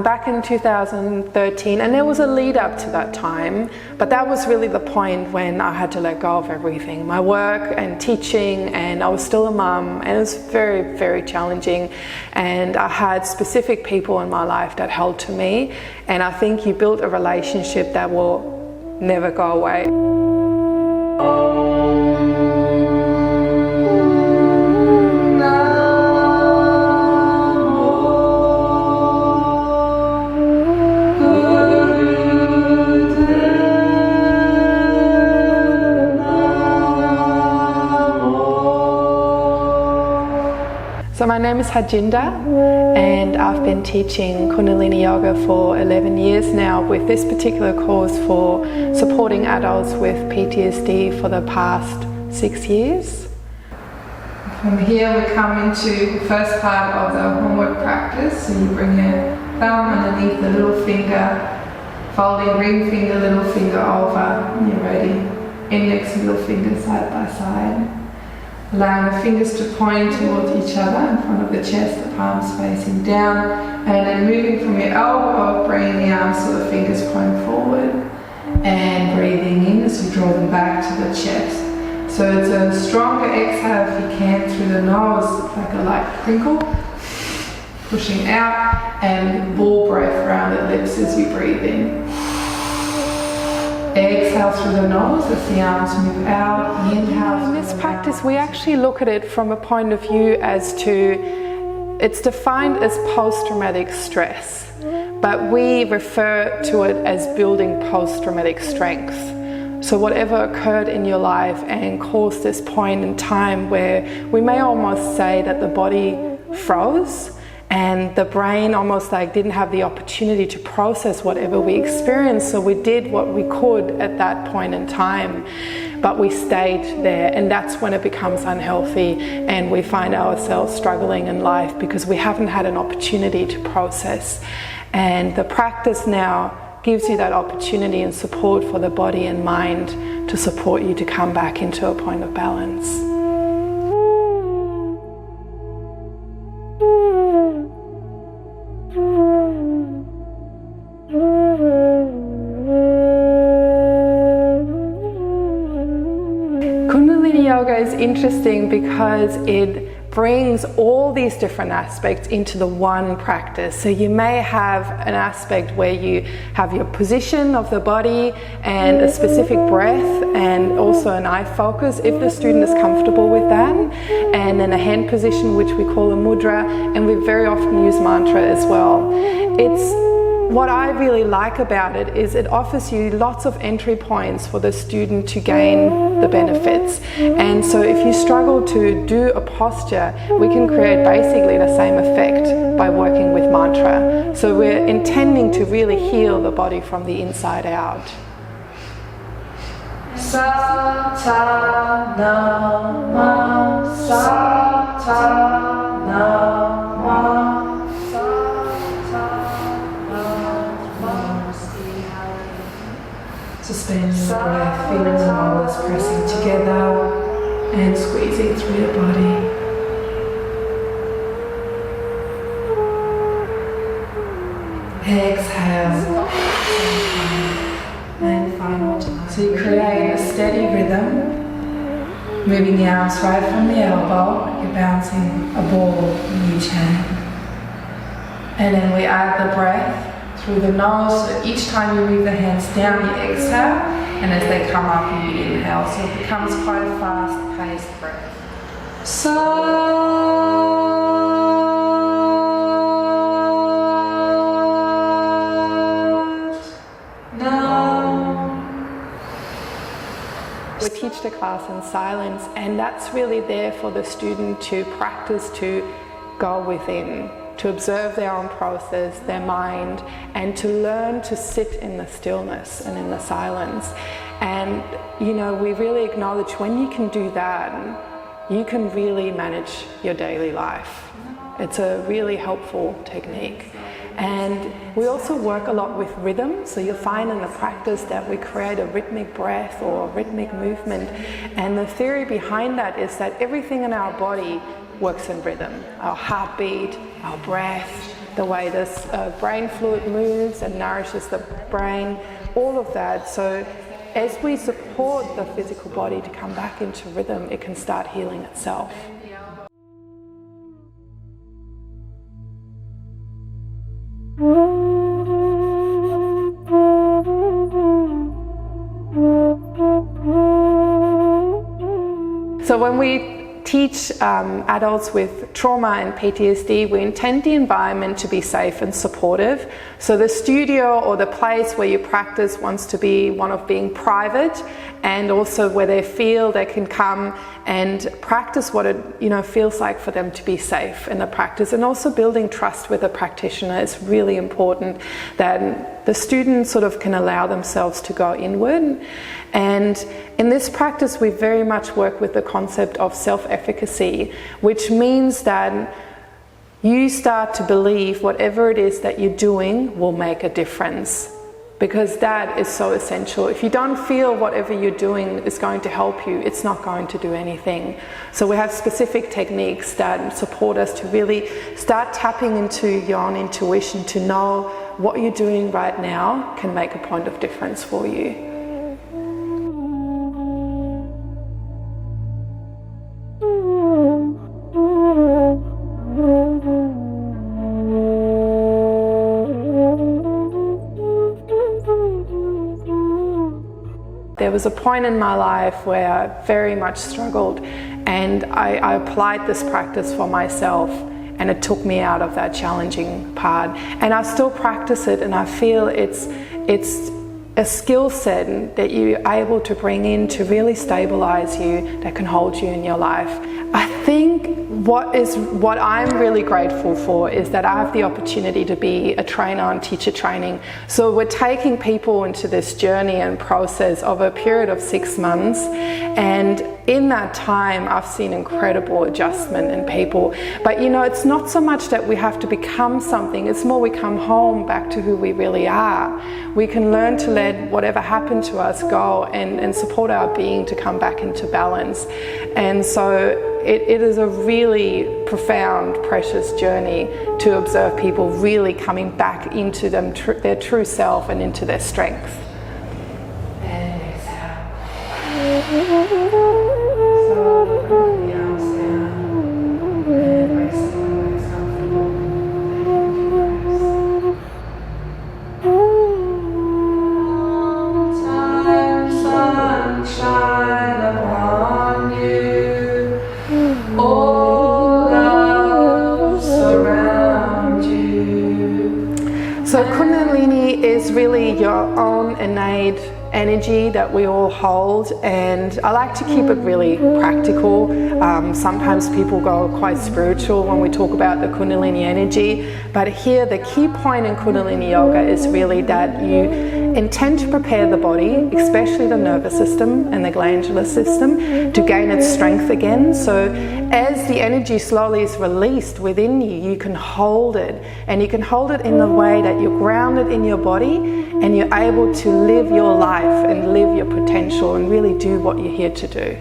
back in 2013, and there was a lead up to that time, but that was really the point when I had to let go of everything, my work and teaching, and I was still a mum, and it was very, very challenging, and I had specific people in my life that held to me, and I think you build a relationship that will never go away. So my name is Harjinder, and I've been teaching Kundalini Yoga for 11 years now, with this particular course for supporting adults with PTSD for the past 6 years. From here we come into the first part of the homework practice. So you bring your thumb underneath the little finger, folding ring finger, little finger over, when you're ready. Index, middle finger side by side. Allowing the fingers to point towards each other in front of the chest, the palms facing down, and then moving from your elbow, bringing the arms so the fingers point forward, and breathing in as you draw them back to the chest. So it's a stronger exhale if you can through the nose, like a light crinkle, pushing out, and ball breath around the lips as you breathe in. Exhale through the nose as the arms move out. Inhale. In this practice, we actually look at it from a point of view as to, it's defined as post-traumatic stress, but we refer to it as building post-traumatic strength. So whatever occurred in your life and caused this point in time where we may almost say that the body froze, and the brain almost like didn't have the opportunity to process whatever we experienced, so we did what we could at that point in time, but we stayed there, and that's when it becomes unhealthy and we find ourselves struggling in life because we haven't had an opportunity to process. And the practice now gives you that opportunity and support for the body and mind to support you to come back into a point of balance. Kundalini Yoga is interesting because it brings all these different aspects into the one practice. So you may have an aspect where you have your position of the body and a specific breath and also an eye focus if the student is comfortable with that, and then a hand position which we call a mudra, and we very often use mantra as well. What I really like about it is it offers you lots of entry points for the student to gain the benefits. And so if you struggle to do a posture, we can create basically the same effect by working with mantra. So we're intending to really heal the body from the inside out. Sa ta na ma, sa ta na ma. Suspend the breath, feel the nose pressing together and squeezing through your body. Exhale. And final time. So you create a steady rhythm, moving the arms right from the elbow, you're bouncing a ball in each hand. And then we add the breath through the nose, so each time you move the hands down, you exhale, and as they come up, you inhale. So it becomes quite a fast-paced breath. So now we teach the class in silence, and that's really there for the student to practice to go within, to observe their own process, their mind, and to learn to sit in the stillness and in the silence. And you know, we really acknowledge when you can do that, you can really manage your daily life. It's a really helpful technique. And we also work a lot with rhythm, so you'll find in the practice that we create a rhythmic breath or a rhythmic movement. And the theory behind that is that everything in our body works in rhythm. Our heartbeat, our breath, the way this brain fluid moves and nourishes the brain, all of that. So as we support the physical body to come back into rhythm, it can start healing itself. So when we teach adults with trauma and PTSD, we intend the environment to be safe and supportive. So the studio or the place where you practice wants to be one of being private, and also where they feel they can come and practice what it feels like for them to be safe in the practice. And also building trust with a practitioner is really important, that the students sort of can allow themselves to go inward. And in this practice, we very much work with the concept of self-efficacy, which means that you start to believe whatever it is that you're doing will make a difference, because that is so essential. If you don't feel whatever you're doing is going to help you, it's not going to do anything. So we have specific techniques that support us to really start tapping into your own intuition, to know what you're doing right now can make a point of difference for you. There was a point in my life where I very much struggled, and I applied this practice for myself, and it took me out of that challenging part. And I still practice it, and I feel it's a skill set that you're able to bring in to really stabilize you, that can hold you in your life. I think what I'm really grateful for is that I have the opportunity to be a trainer and teacher training. So we're taking people into this journey and process of a period of 6 months, and in that time I've seen incredible adjustment in people. But it's not so much that we have to become something, it's more we come home back to who we really are. We can learn to let whatever happened to us go and support our being to come back into balance. And so it is a really profound, precious journey to observe people really coming back into their true self and into their strength. And exhale. So put the arms down and rest the legs comfortable. Sunshine upon you. All love surround you. So Kundalini is really your own innate energy that we all hold, and I like to keep it really practical. Sometimes people go quite spiritual when we talk about the Kundalini energy, but here the key point in Kundalini Yoga is really that you intend to prepare the body, especially the nervous system and the glandular system, to gain its strength again. So as the energy slowly is released within you, you can hold it, and you can hold it in the way that you're grounded in your body and you're able to live your life and live your potential and really do what you're here to do.